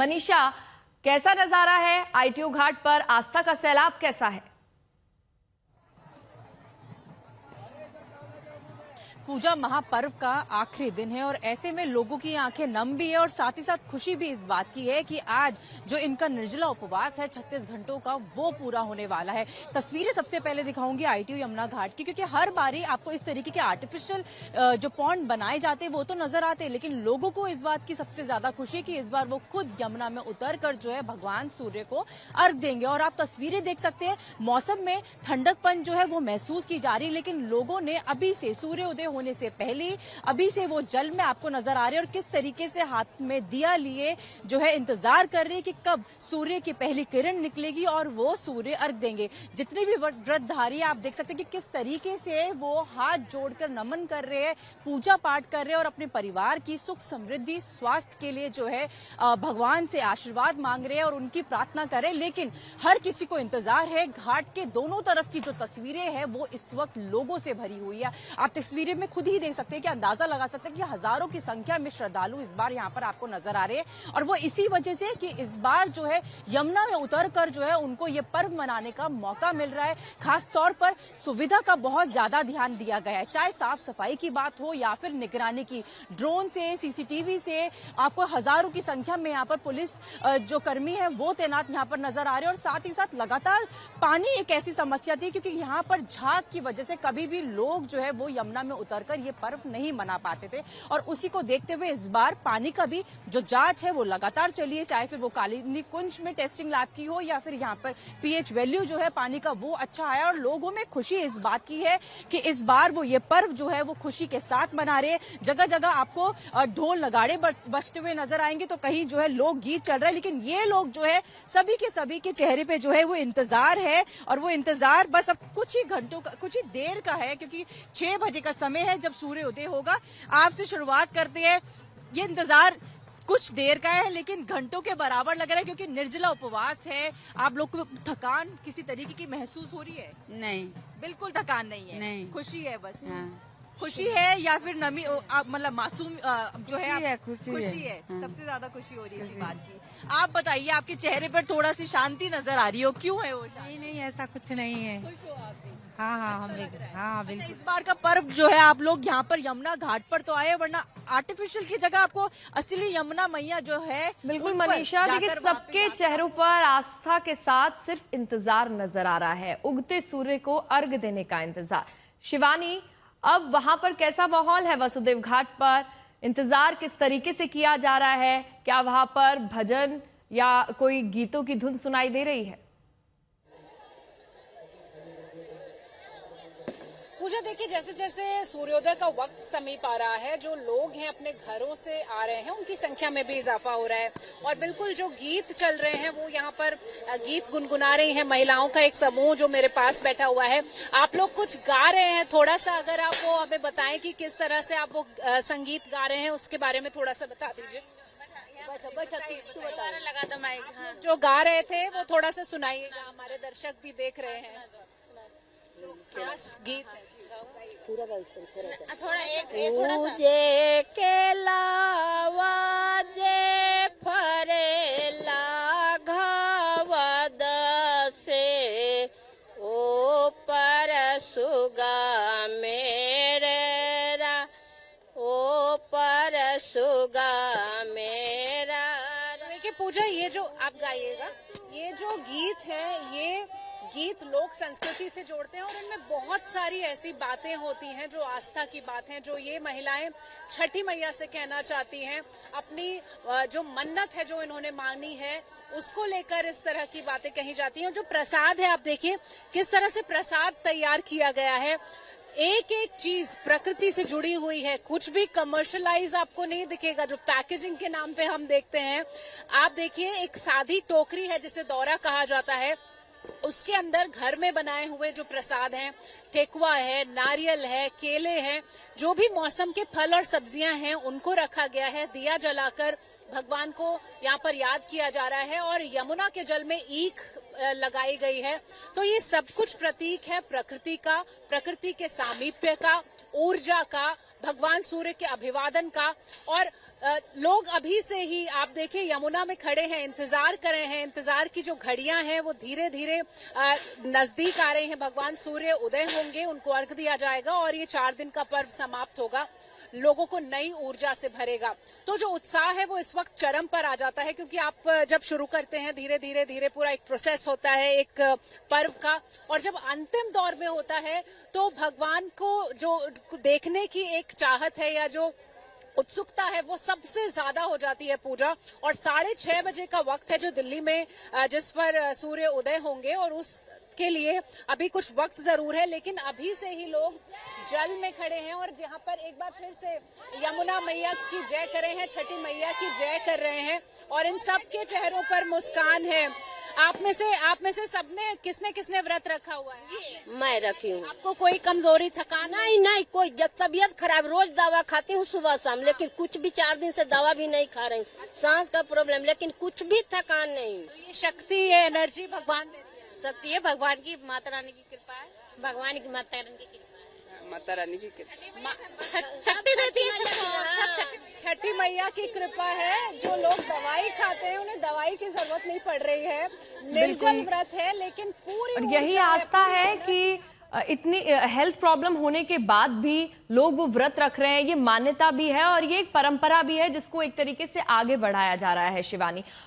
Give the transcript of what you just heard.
मनीषा, कैसा नजारा है आईटीओ घाट पर? आस्था का सैलाब कैसा है? पूजा महापर्व का आखिरी दिन है और ऐसे में लोगों की आंखें नम भी है और साथ ही साथ खुशी भी इस बात की है कि आज जो इनका निर्जला उपवास है 36 घंटों का, वो पूरा होने वाला है। तस्वीरें सबसे पहले दिखाऊंगी आईटीओ यमुना घाट की, क्योंकि हर बारी आपको इस तरीके के आर्टिफिशियल जो पॉन्ड बनाए जाते हैं वो तो नजर आते हैं, लेकिन लोगों को इस बात की सबसे ज्यादा खुशी है कि इस बार वो खुद यमुना में उतर कर जो है भगवान सूर्य को अर्घ देंगे। और आप तस्वीरें देख सकते हैं, मौसम में ठंडकपन जो है वो महसूस की जा रही है, लेकिन लोगों ने अभी से सूर्योदय होने से पहले अभी से वो जल में आपको नजर आ रहे हैं और किस तरीके से हाथ में दिया लिए जो है इंतजार कर रहे हैं कि कब सूर्य की पहली किरण निकलेगी और वो सूर्य अर्घ देंगे। जितने भी व्रतधारी आप देख सकते हैं कि किस तरीके से वो हाथ जोड़कर नमन कर रहे हैं, पूजा पाठ कर रहे हैं और अपने परिवार की सुख समृद्धि स्वास्थ्य के लिए जो है भगवान से आशीर्वाद मांग रहे हैं और उनकी प्रार्थना कर रहे हैं। लेकिन हर किसी को इंतजार है, घाट के दोनों तरफ की जो तस्वीरें हैं वो इस वक्त लोगों से भरी हुई है। आप तस्वीरें में खुद ही देख सकते हैं कि अंदाजा लगा सकते हैं कि हजारों की संख्या में श्रद्धालु इस बार यहाँ पर आपको नजर आ रहे हैं और वो इसी वजह से कि इस बार जो है यमुना में उतरकर जो है उनको ये पर्व मनाने का मौका मिल रहा है। खास तौर पर सुविधा का बहुत ज्यादा ध्यान दिया गया है, चाहे साफ सफाई की बात हो या फिर निगरानी की। ड्रोन से, सीसीटीवी से आपको हजारों की संख्या में यहाँ पर पुलिस जो कर्मी है वो तैनात यहाँ पर नजर आ रहे हैं और साथ ही साथ लगातार पानी एक ऐसी समस्या थी क्योंकि यहाँ पर झाग की वजह से कभी भी लोग जो है वो यमुना में उतरकर ये पर्व नहीं मना पाते थे और उसी को देखते हुए इस बार पानी का भी जो जांच है वो लगातार चली है, चाहे फिर वो कालिंदी कुंज में टेस्टिंग लैब की हो या फिर यहाँ पर पीएच वैल्यू जो है पानी का वो अच्छा आया और लोगों में खुशी इस बात की है कि इस बार वो ये पर्व जो है वो खुशी के साथ मना रहे हैं। जगह जगह आपको ढोल नगाड़े बजते हुए नजर आएंगे, तो कहीं जो है लोक गीत चल रहा है, लेकिन ये लोग जो है सभी के चेहरे पे जो है वो इंतजार है और वो इंतजार बस अब कुछ ही घंटों का, कुछ ही देर का है, क्योंकि 6 बजे का समय है जब सूर्य उदय होगा। आपसे शुरुआत करते हैं, ये इंतजार कुछ देर का है लेकिन घंटों के बराबर लग रहा है क्योंकि निर्जला उपवास है। आप लोग को थकान किसी तरीके की महसूस हो रही है? नहीं, बिल्कुल थकान नहीं है, नहीं। खुशी है बस। हाँ। खुशी है या फिर नमी मतलब मासूम जो है खुशी है। हाँ। सबसे ज्यादा खुशी हो रही है इस बात की। आप बताइए, आपके चेहरे पर थोड़ा सी शांति नजर आ रही हो, क्यों है वो शांति? नहीं ऐसा कुछ नहीं है। खुश हो आप भी? हाँ हाँ अच्छा हम लग रहा है। हाँ अच्छा, बिल्कुल। इस बार का पर्व जो है आप लोग यहाँ पर यमुना घाट पर तो आए, वरना आर्टिफिशियल की जगह आपको असली यमुना मैया जो है बिल्कुल उन पर मनीषा, देखिए जाकर वहाँ पे सबके चेहरों पर आस्था के साथ सिर्फ इंतजार नजर आ रहा है, उगते सूर्य को अर्घ देने का इंतजार। शिवानी, अब वहां पर कैसा माहौल है? वसुदेव घाट पर इंतजार किस तरीके से किया जा रहा है? क्या वहां पर भजन या कोई गीतों की धुन सुनाई दे रही है? पूजा, देखिए जैसे जैसे सूर्योदय का वक्त समीप आ रहा है, जो लोग हैं अपने घरों से आ रहे हैं उनकी संख्या में भी इजाफा हो रहा है और बिल्कुल जो गीत चल रहे हैं वो यहाँ पर गीत गुनगुना रही हैं महिलाओं का एक समूह जो मेरे पास बैठा हुआ है। आप लोग कुछ गा रहे हैं, थोड़ा सा अगर आप वो हमें बताएं कि किस तरह से आप वो संगीत गा रहे हैं उसके बारे में थोड़ा सा बता दीजिए। लगा दो माइक। हाँ। जो गा रहे थे वो थोड़ा सा सुनाइएगा, हमारे दर्शक भी देख रहे हैं। क्या गीत है? थोड़ा एक थोड़ा सा। के लावा जे फरेला घावद से ओ पर सुगा मेरे रा, ओ पर सुगा मेरा। देखिए पूजा, ये जो आप गाइएगा, ये जो गीत है ये गीत लोक संस्कृति से जोड़ते हैं और इनमें बहुत सारी ऐसी बातें होती हैं जो आस्था की बात हैं, जो ये महिलाएं छठी मैया से कहना चाहती हैं। अपनी जो मन्नत है जो इन्होंने मांगी है उसको लेकर इस तरह की बातें कही जाती हैं। जो प्रसाद है, आप देखिए किस तरह से प्रसाद तैयार किया गया है, एक एक चीज प्रकृति से जुड़ी हुई है, कुछ भी कमर्शियलाइज आपको नहीं दिखेगा। जो पैकेजिंग के नाम पे हम देखते हैं, आप देखिए एक सादी टोकरी है जिसे दौरा कहा जाता है, उसके अंदर घर में बनाए हुए जो प्रसाद हैं, ठेकुआ है, नारियल है, केले हैं, जो भी मौसम के फल और सब्जियां हैं उनको रखा गया है। दिया जलाकर भगवान को यहाँ पर याद किया जा रहा है और यमुना के जल में ईख लगाई गई है। तो ये सब कुछ प्रतीक है प्रकृति का, प्रकृति के सामीप्य का, ऊर्जा का, भगवान सूर्य के अभिवादन का। और लोग अभी से ही आप देखिए यमुना में खड़े हैं, इंतजार कर रहे हैं। इंतजार की जो घड़ियां हैं वो धीरे धीरे नजदीक आ रही हैं। भगवान सूर्य उदय होंगे, उनको अर्घ दिया जाएगा और ये 4 दिन का पर्व समाप्त होगा, लोगों को नई ऊर्जा से भरेगा। तो जो उत्साह है वो इस वक्त चरम पर आ जाता है, क्योंकि आप जब शुरू करते हैं धीरे धीरे धीरे पूरा एक प्रोसेस होता है एक पर्व का, और जब अंतिम दौर में होता है तो भगवान को जो देखने की एक चाहत है या जो उत्सुकता है वो सबसे ज्यादा हो जाती है पूजा। और 6:30 बजे का वक्त है जो दिल्ली में जिस पर सूर्य उदय होंगे, और उस के लिए अभी कुछ वक्त जरूर है, लेकिन अभी से ही लोग जल में खड़े हैं और जहां पर एक बार फिर से यमुना मैया की जय कर रहे हैं, छठी मैया की जय कर रहे हैं, और इन सब के चेहरों पर मुस्कान है। आप में से सबने किसने व्रत रखा हुआ है? मैं रखी हूँ। आपको कोई कमजोरी, थकान? नहीं कोई, जब तबीयत खराब, रोज दवा खाती हूँ सुबह शाम, लेकिन कुछ भी 4 दिन से दवा भी नहीं खा रही, सांस का प्रॉब्लम, लेकिन कुछ भी थकान नहीं। तो ये शक्ति है, एनर्जी भगवान देते हैं। शक्ति है भगवान की, माता रानी की कृपा है। भगवान की, माता रानी की कृपा, माता रानी की कृपा, शक्ति देती है। छठी मैया की कृपा है। जो लोग दवाई खाते हैं उन्हें दवाई की जरूरत नहीं पड़ रही है। निर्जल व्रत है, लेकिन पूरी और यही ऊर्जा है, आस्था पूरी है एनर्जी। कि इतनी हेल्थ प्रॉब्लम होने के बाद भी लोग वो व्रत रख रहे हैं। ये मान्यता भी है और ये एक परंपरा भी है जिसको एक तरीके से आगे बढ़ाया जा रहा है। शिवानी,